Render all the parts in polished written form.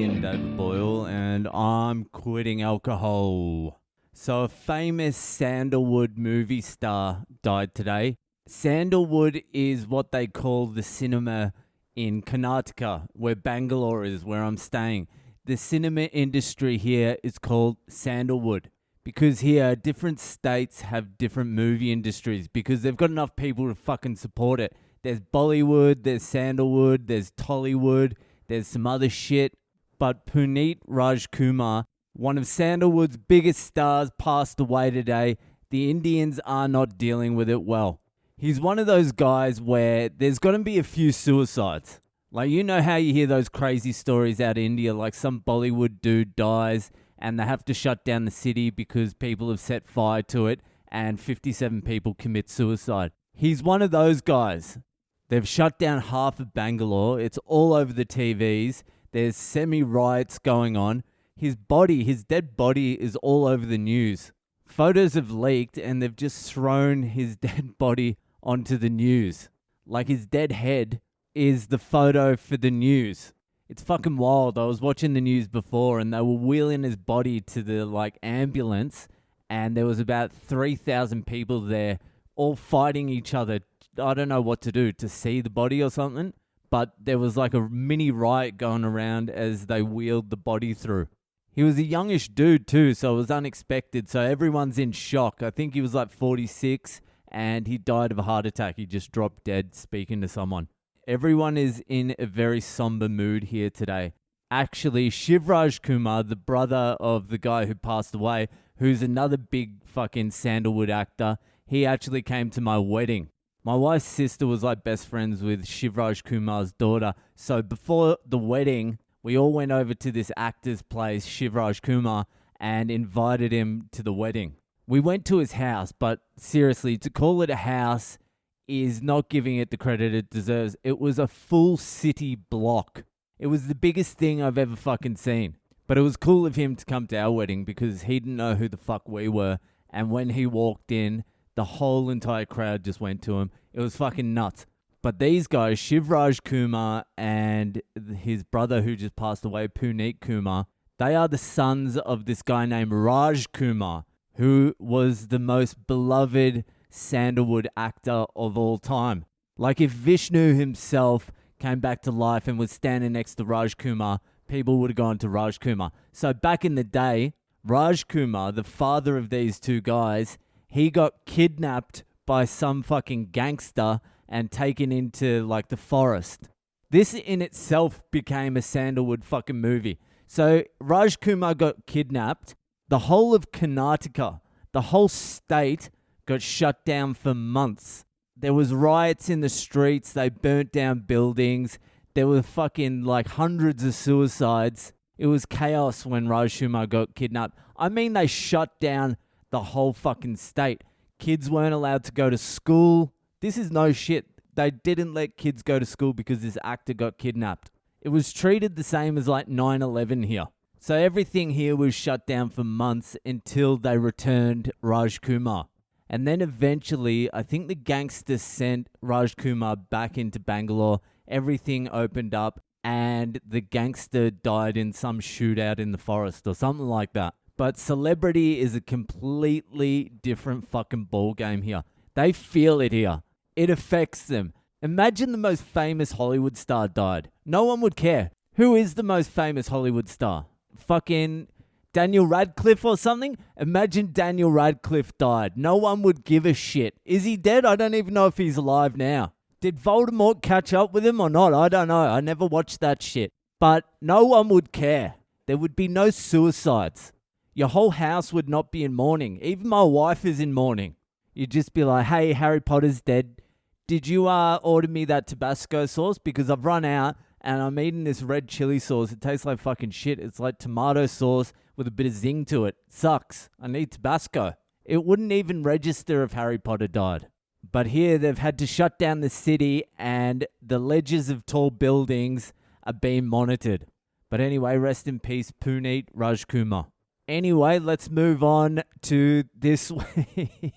fucking David Boyle, and I'm quitting alcohol. So a famous sandalwood movie star died today. Sandalwood is what they call the cinema in Karnataka, where Bangalore is, where I'm staying. The cinema industry here is called sandalwood because here different states have different movie industries because they've got enough people to fucking support it. There's Bollywood, there's Sandalwood, there's Tollywood, there's some other shit. But Puneet Rajkumar, one of Sandalwood's biggest stars, passed away today. The Indians are not dealing with it well. He's one of those guys where there's got to be a few suicides. Like, you know how you hear those crazy stories out of India, like some Bollywood dude dies and they have to shut down the city because people have set fire to it and 57 people commit suicide. He's one of those guys. They've shut down half of Bangalore. It's all over the TVs. There's semi-riots going on. His dead body is all over the news. Photos have leaked and they've just thrown his dead body onto the news. Like, his dead head is the photo for the news. It's fucking wild. I was watching the news before and they were wheeling his body to the ambulance, and there was about 3,000 people there all fighting each other. I don't know what to do, to see the body or something, but there was like a mini riot going around as they wheeled the body through. He was a youngish dude too, so it was unexpected. So everyone's in shock. I think he was like 46 and he died of a heart attack. He just dropped dead speaking to someone. Everyone is in a very somber mood here today. Actually, Shivraj Kumar, the brother of the guy who passed away, who's another big fucking Sandalwood actor, he actually came to my wedding. My wife's sister was like best friends with Shivraj Kumar's daughter. So before the wedding, we all went over to this actor's place, Shivraj Kumar, and invited him to the wedding. We went to his house, but seriously, to call it a house is not giving it the credit it deserves. It was a full city block. It was the biggest thing I've ever fucking seen. But it was cool of him to come to our wedding because he didn't know who the fuck we were. And when he walked in, the whole entire crowd just went to him. It was fucking nuts. But these guys, Shivraj Kumar and his brother who just passed away, Puneet Kumar, they are the sons of this guy named Raj Kumar, who was the most beloved Sandalwood actor of all time. Like, if Vishnu himself came back to life and was standing next to Raj Kumar, people would have gone to Raj Kumar. So back in the day, Raj Kumar, the father of these two guys, he got kidnapped by some fucking gangster and taken into the forest. This in itself became a Sandalwood fucking movie. So Raj Kumar got kidnapped. The whole of Karnataka, the whole state, got shut down for months. There was riots in the streets. They burnt down buildings. There were fucking hundreds of suicides. It was chaos when Raj Kumar got kidnapped. I mean, they shut down the whole fucking state. Kids weren't allowed to go to school. This is no shit. They didn't let kids go to school because this actor got kidnapped. It was treated the same as 9/11 here. So everything here was shut down for months until they returned Raj Kumar. And then eventually, I think the gangsters sent Raj Kumar back into Bangalore. Everything opened up and the gangster died in some shootout in the forest or something like that. But celebrity is a completely different fucking ball game here. They feel it here. It affects them. Imagine the most famous Hollywood star died. No one would care. Who is the most famous Hollywood star? Fucking Daniel Radcliffe or something? Imagine Daniel Radcliffe died. No one would give a shit. Is he dead? I don't even know if he's alive now. Did Voldemort catch up with him or not? I don't know. I never watched that shit. But no one would care. There would be no suicides. Your whole house would not be in mourning. Even my wife is in mourning. You'd just be like, hey, Harry Potter's dead. Did you order me that Tabasco sauce? Because I've run out and I'm eating this red chili sauce. It tastes like fucking shit. It's like tomato sauce with a bit of zing to it. Sucks. I need Tabasco. It wouldn't even register if Harry Potter died. But here they've had to shut down the city and the ledges of tall buildings are being monitored. But anyway, rest in peace, Puneet Rajkumar. Anyway, let's move on to this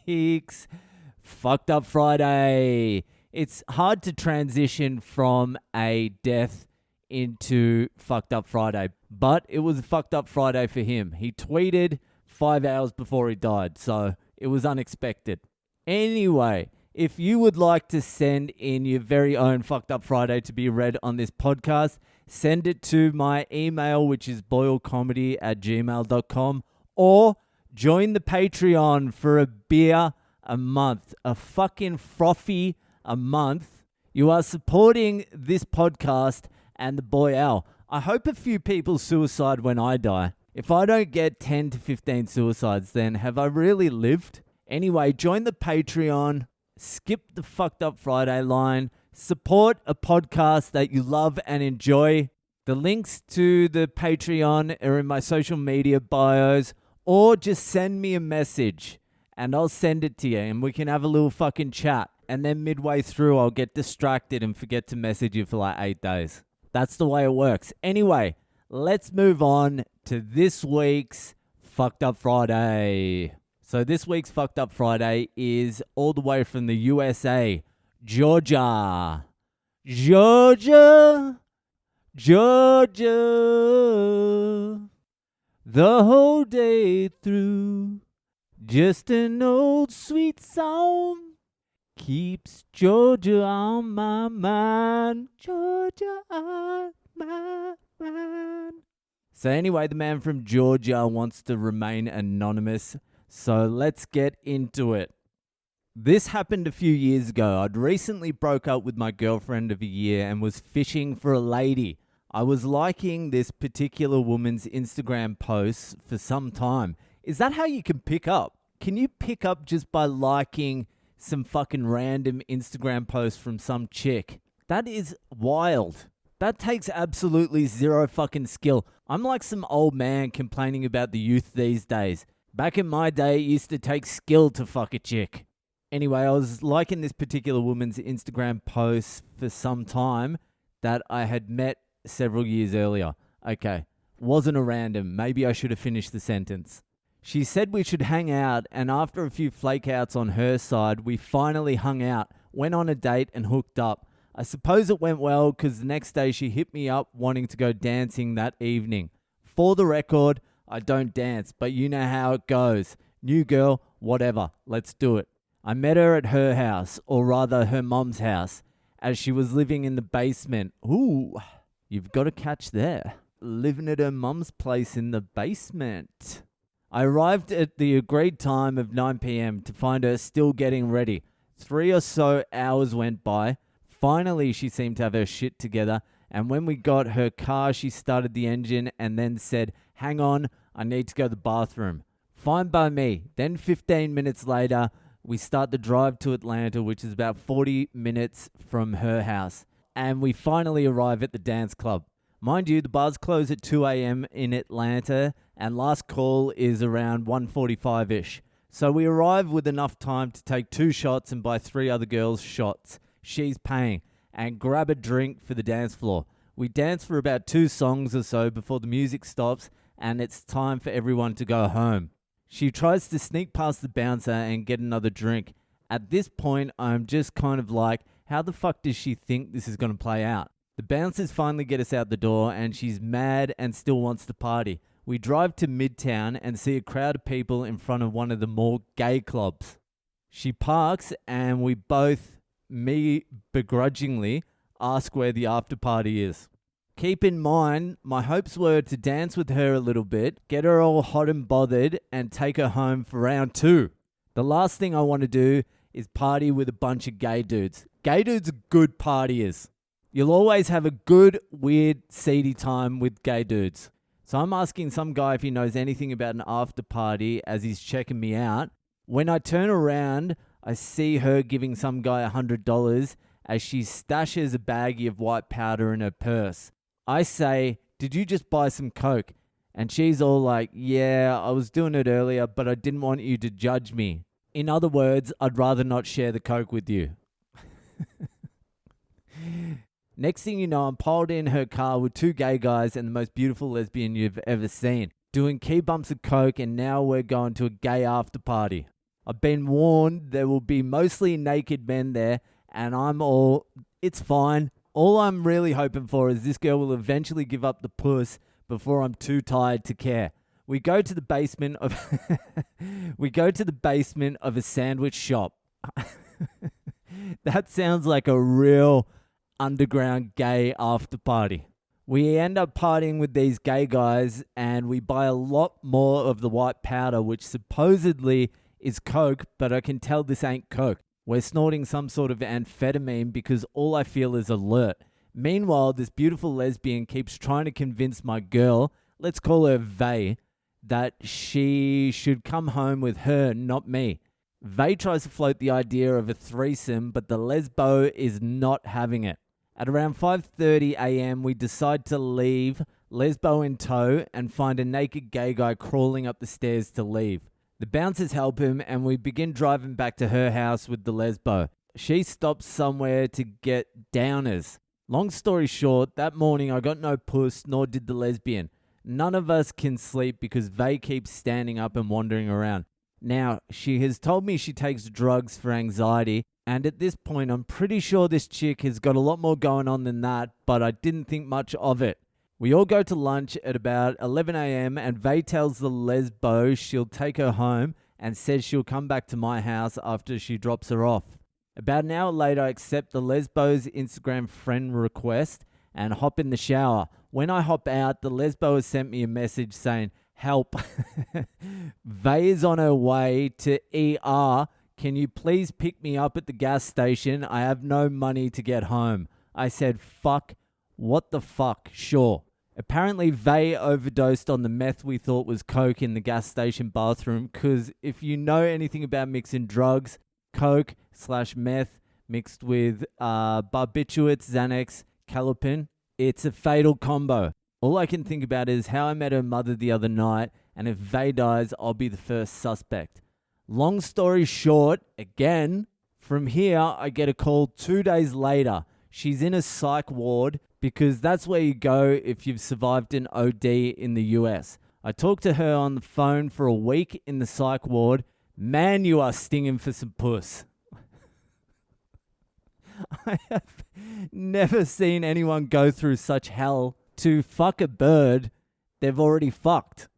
week's Fucked Up Friday. It's hard to transition from a death into Fucked Up Friday. But it was a Fucked Up Friday for him. He tweeted 5 hours before he died, so it was unexpected. Anyway, if you would like to send in your very own Fucked Up Friday to be read on this podcast, send it to my email, which is boylecomedy@gmail.com, or join the Patreon for a beer a month, a fucking frothy a month. You are supporting this podcast and the boy Al. I hope a few people suicide when I die. If I don't get 10 to 15 suicides, then have I really lived? Anyway, join the Patreon, skip the Fucked Up Friday line, support a podcast that you love and enjoy. The links to the Patreon are in my social media bios, or just send me a message and I'll send it to you and we can have a little fucking chat. And then midway through, I'll get distracted and forget to message you for like 8 days. That's the way it works. Anyway, let's move on to this week's Fucked Up Friday. So this week's Fucked Up Friday is all the way from the USA, Georgia. Georgia. The whole day through, just an old sweet song keeps Georgia on my mind. Georgia on my mind. So anyway, the man from Georgia wants to remain anonymous. So let's get into it. This happened a few years ago. I'd recently broke up with my girlfriend of a year and was fishing for a lady. I was liking this particular woman's Instagram posts for some time. Is that how you can pick up? Can you pick up just by liking some fucking random Instagram posts from some chick? That is wild. That takes absolutely zero fucking skill. I'm like some old man complaining about the youth these days. Back in my day, it used to take skill to fuck a chick. Anyway, I was liking this particular woman's Instagram posts for some time that I had met several years earlier. Okay, wasn't a random. Maybe I should have finished the sentence. She said we should hang out, and after a few flakeouts on her side, we finally hung out, went on a date and hooked up. I suppose it went well because the next day she hit me up wanting to go dancing that evening. For the record, I don't dance, but you know how it goes. New girl, whatever, let's do it. I met her at her house, or rather her mom's house, as she was living in the basement. Ooh, you've got a catch there. Living at her mom's place in the basement. I arrived at the agreed time of 9 p.m. to find her still getting ready. 3 or so hours went by. Finally, she seemed to have her shit together, and when we got her car, she started the engine and then said, "Hang on, I need to go to the bathroom." Fine by me. Then 15 minutes later, we start the drive to Atlanta, which is about 40 minutes from her house, and we finally arrive at the dance club. Mind you, the bars close at 2 a.m. in Atlanta, and last call is around 1:45-ish. So we arrive with enough time to take 2 shots and buy 3 other girls shots. She's paying, and grab a drink for the dance floor. We dance for about 2 songs or so before the music stops, and it's time for everyone to go home. She tries to sneak past the bouncer and get another drink. At this point, I'm just kind of like, how the fuck does she think this is going to play out? The bouncers finally get us out the door, and she's mad and still wants to party. We drive to Midtown and see a crowd of people in front of one of the more gay clubs. She parks, and we both, me begrudgingly, ask where the after party is. Keep in mind, my hopes were to dance with her a little bit, get her all hot and bothered, and take her home for round 2. The last thing I want to do is party with a bunch of gay dudes. Gay dudes are good partiers. You'll always have a good, weird, seedy time with gay dudes. So I'm asking some guy if he knows anything about an after party as he's checking me out. When I turn around, I see her giving some guy $100 as she stashes a baggie of white powder in her purse. I say, "Did you just buy some coke?" And she's all like, "Yeah, I was doing it earlier, but I didn't want you to judge me. In other words, I'd rather not share the coke with you." Next thing you know, I'm piled in her car with 2 gay guys and the most beautiful lesbian you've ever seen, doing key bumps of coke, and now we're going to a gay after party. I've been warned there will be mostly naked men there, and I'm all, "It's fine, All I'm really hoping for is this girl will eventually give up the puss before I'm too tired to care. We go to the basement of a sandwich shop. That sounds like a real underground gay after party. We end up partying with these gay guys and we buy a lot more of the white powder, which supposedly is coke, but I can tell this ain't coke. We're snorting some sort of amphetamine because all I feel is alert. Meanwhile, this beautiful lesbian keeps trying to convince my girl, let's call her Vay, that she should come home with her, not me. Vay tries to float the idea of a threesome, but the lesbo is not having it. At around 5:30 a.m., we decide to leave, lesbo in tow, and find a naked gay guy crawling up the stairs to leave. The bouncers help him, and we begin driving back to her house with the lesbo. She stops somewhere to get downers. Long story short, that morning I got no puss, nor did the lesbian. None of us can sleep because Vay keeps standing up and wandering around. Now, she has told me she takes drugs for anxiety, and at this point I'm pretty sure this chick has got a lot more going on than that, but I didn't think much of it. We all go to lunch at about 11 a.m. and Vay tells the lesbo she'll take her home and says she'll come back to my house after she drops her off. About an hour later, I accept the lesbo's Instagram friend request and hop in the shower. When I hop out, the lesbo has sent me a message saying, help. Vay is on her way to ER. Can you please pick me up at the gas station? I have no money to get home. I said, fuck. What the fuck? Sure. Apparently, Vay overdosed on the meth we thought was coke in the gas station bathroom, because if you know anything about mixing drugs, coke/meth mixed with barbiturates, Xanax, Calopin, it's a fatal combo. All I can think about is how I met her mother the other night, and if Vay dies, I'll be the first suspect. Long story short, again, from here, I get a call 2 days later. She's in a psych ward, because that's where you go if you've survived an OD in the US. I talked to her on the phone for a week in the psych ward. Man, you are stinging for some puss. I have never seen anyone go through such hell to fuck a bird they've already fucked.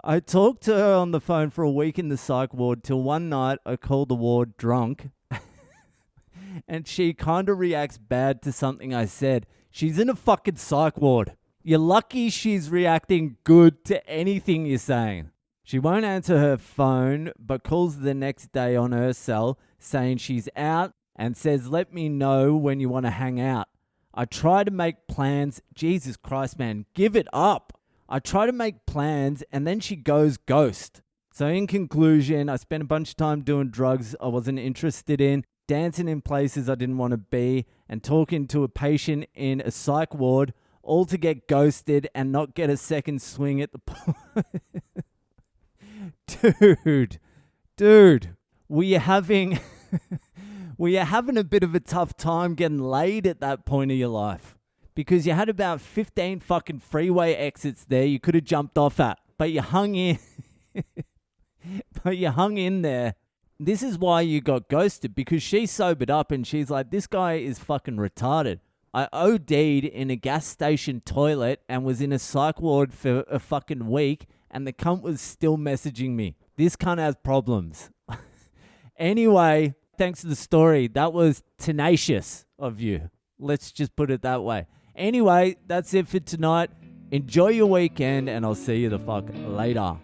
I talked to her on the phone for a week in the psych ward till one night I called the ward drunk and she kind of reacts bad to something I said. She's in a fucking psych ward. You're lucky she's reacting good to anything you're saying. She won't answer her phone, but calls the next day on her cell saying she's out and says, let me know when you want to hang out. I try to make plans. Jesus Christ, man, give it up. I try to make plans and then she goes ghost. So in conclusion, I spent a bunch of time doing drugs I wasn't interested in, dancing in places I didn't want to be, and talking to a patient in a psych ward, all to get ghosted and not get a second swing at the Dude, were you having a bit of a tough time getting laid at that point of your life? Because you had about 15 fucking freeway exits there you could have jumped off at, but you hung in. But you hung in there. This is why you got ghosted, because she sobered up and she's like, this guy is fucking retarded. I OD'd in a gas station toilet and was in a psych ward for a fucking week, and the cunt was still messaging me. This cunt has problems. Anyway, thanks for the story. That was tenacious of you. Let's just put it that way. Anyway, that's it for tonight. Enjoy your weekend, and I'll see you the fuck later.